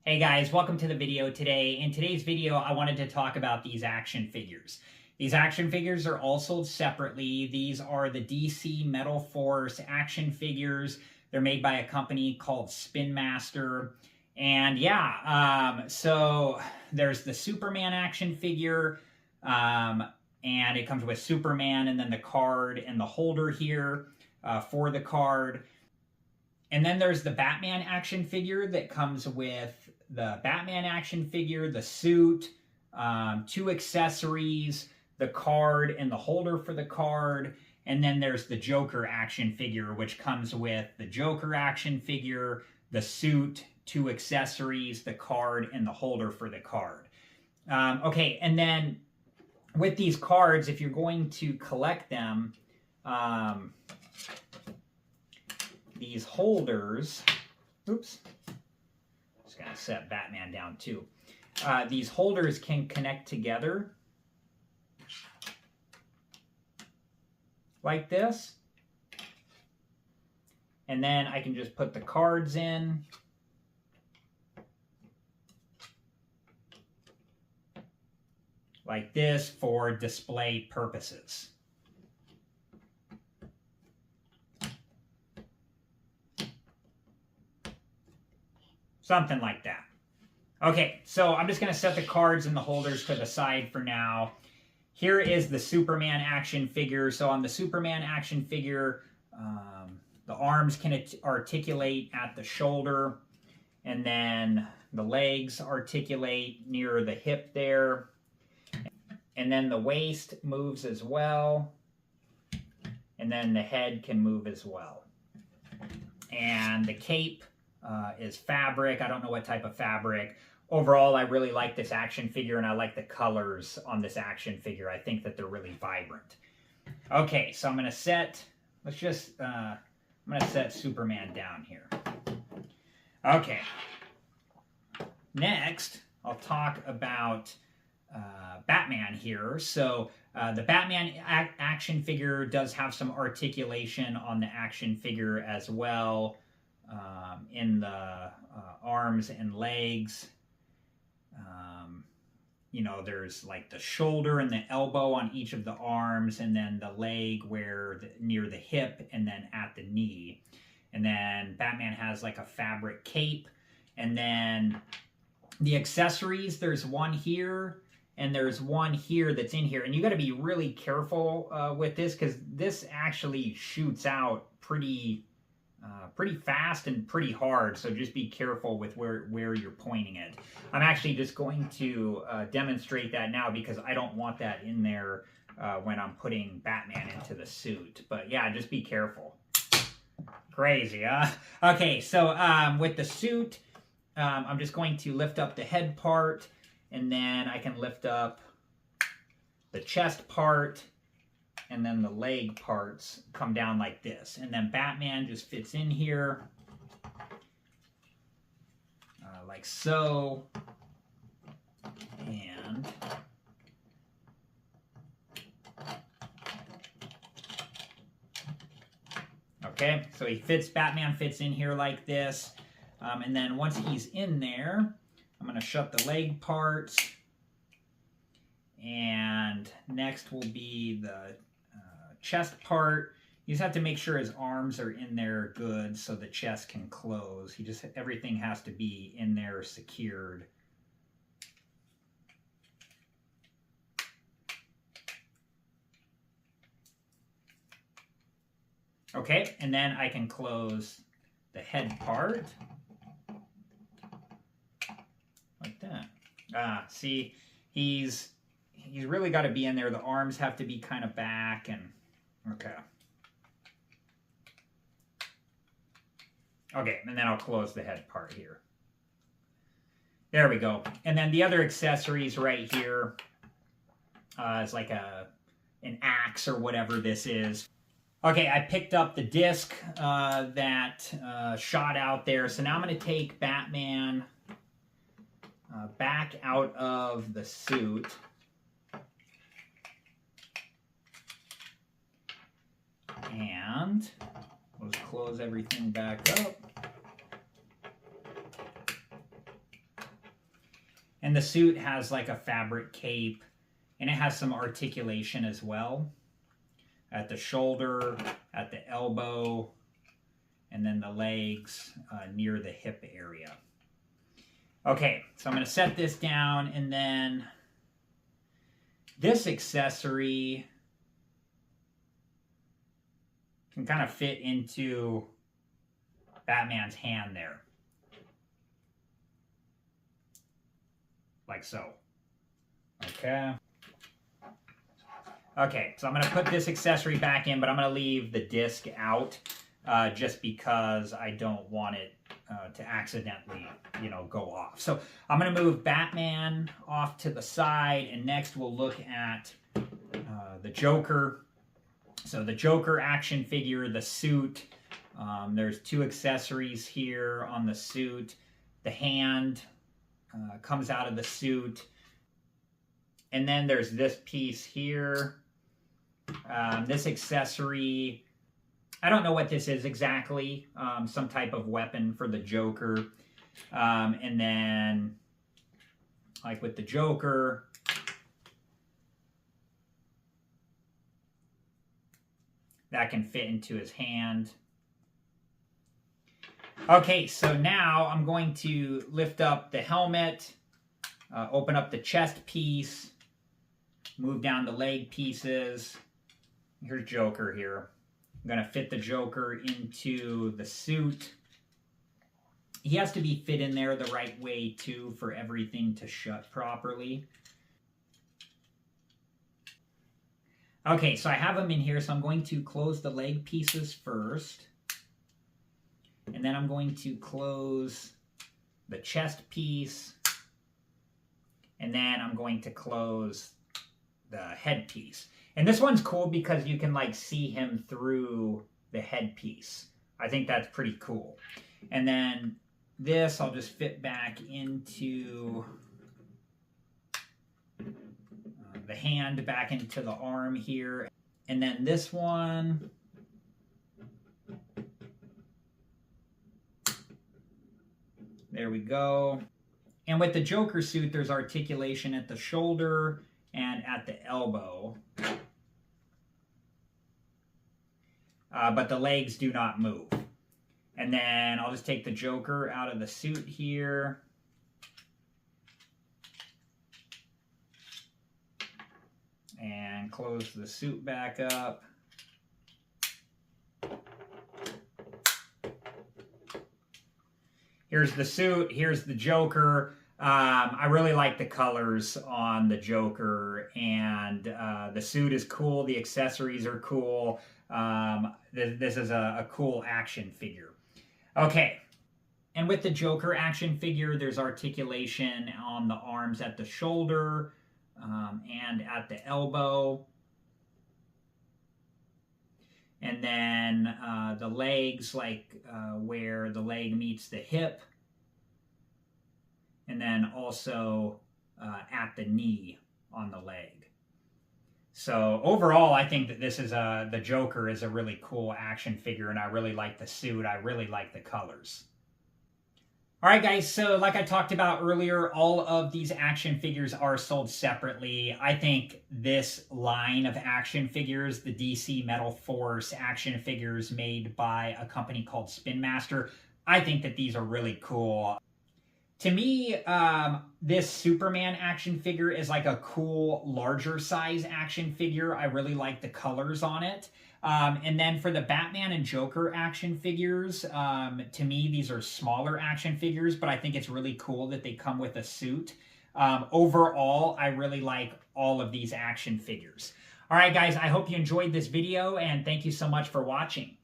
Hey guys, welcome to the video today. In today's video, I wanted to talk about these action figures. These action figures are all sold separately. These are the DC Metal Force action figures. They're made by a company called Spin Master. And yeah, so there's the Superman action figure, and it comes with Superman and then the card and the holder here for the card. And then there's the Batman action figure that comes with the Batman action figure, the suit, two accessories, the card, and the holder for the card. And then there's the Joker action figure, which comes with the Joker action figure, the suit, two accessories, the card, and the holder for the card. Okay, and then with these cards, if you're going to collect them, these holders, oops, just gonna set Batman down too. These holders can connect together like this. And then I can just put the cards in. Like this for display purposes. Something like that. Okay, so I'm just going to set the cards and the holders to the side for now. Here is the Superman action figure. So on the Superman action figure, the arms can articulate at the shoulder, and then the legs articulate near the hip there. And then the waist moves as well. And then the head can move as well. And the cape is fabric. I don't know what type of fabric. Overall, I really like this action figure, and I like the colors on this action figure. I think that they're really vibrant. Okay, so I'm going to set, I'm going to set Superman down here. Okay. Next, I'll talk about Batman here. So the Batman action figure does have some articulation on the action figure as well. In the arms and legs. There's like the shoulder and the elbow on each of the arms, and then the leg near the hip, and then at the knee. And then Batman has like a fabric cape. And then the accessories, there's one here, and there's one here that's in here. And you got to be really careful with this, because this actually shoots out pretty fast and pretty hard, so just be careful with where you're pointing it. I'm actually just going to demonstrate that now, because I don't want that in there when I'm putting Batman into the suit. But yeah, just be careful. Crazy, huh? Okay, so with the suit, I'm just going to lift up the head part, and then I can lift up the chest part, and then the leg parts come down like this. And then Batman just fits in here, like so. And okay, so Batman fits in here like this. And then once he's in there, I'm going to shut the leg parts. And next will be the chest part. You just have to make sure his arms are in there good so the chest can close. Everything has to be in there secured. Okay, and then I can close the head part like that. See, he's really got to be in there. The arms have to be kind of back, and okay. Okay, and then I'll close the head part here. There we go. And then the other accessories right here is like an axe or whatever this is. Okay, I picked up the disc that shot out there. So now I'm going to take Batman back out of the suit. And let's close everything back up. And the suit has like a fabric cape, and it has some articulation as well at the shoulder, at the elbow, and then the legs near the hip area. Okay, so I'm going to set this down, and then this accessory can kind of fit into Batman's hand there. Like so. Okay. Okay, so I'm going to put this accessory back in, but I'm going to leave the disc out just because I don't want it to accidentally, go off. So I'm going to move Batman off to the side, and next we'll look at the Joker. So the Joker action figure, the suit. There's two accessories here on the suit. The hand comes out of the suit. And then there's this piece here. This accessory, I don't know what this is exactly. Some type of weapon for the Joker. And then, like with the Joker, that can fit into his hand. Okay, so now I'm going to lift up the helmet, open up the chest piece, move down the leg pieces. Here's Joker here. I'm going to fit the Joker into the suit. He has to be fit in there the right way, too, for everything to shut properly. Okay, so I have him in here, so I'm going to close the leg pieces first. And then I'm going to close the chest piece. And then I'm going to close the head piece. And this one's cool because you can like see him through the headpiece. I think that's pretty cool. And then this I'll just fit back into the hand, back into the arm here. And then this one, there we go. And with the Joker suit, there's articulation at the shoulder and at the elbow. But the legs do not move. And then I'll just take the Joker out of the suit here. And close the suit back up. Here's the suit, here's the Joker. I really like the colors on the Joker, and the suit is cool, the accessories are cool. This is a cool action figure. Okay, and with the Joker action figure, there's articulation on the arms at the shoulder and at the elbow. And then the legs, like where the leg meets the hip. And then also at the knee on the leg. So overall, I think that this is the Joker is a really cool action figure, and I really like the suit. I really like the colors. All right, guys, so like I talked about earlier, all of these action figures are sold separately. I think this line of action figures, the DC Metal Force action figures made by a company called Spin Master, I think that these are really cool. To me, this Superman action figure is like a cool, larger size action figure. I really like the colors on it. And then for the Batman and Joker action figures, to me, these are smaller action figures, but I think it's really cool that they come with a suit. Overall, I really like all of these action figures. All right, guys, I hope you enjoyed this video, and thank you so much for watching.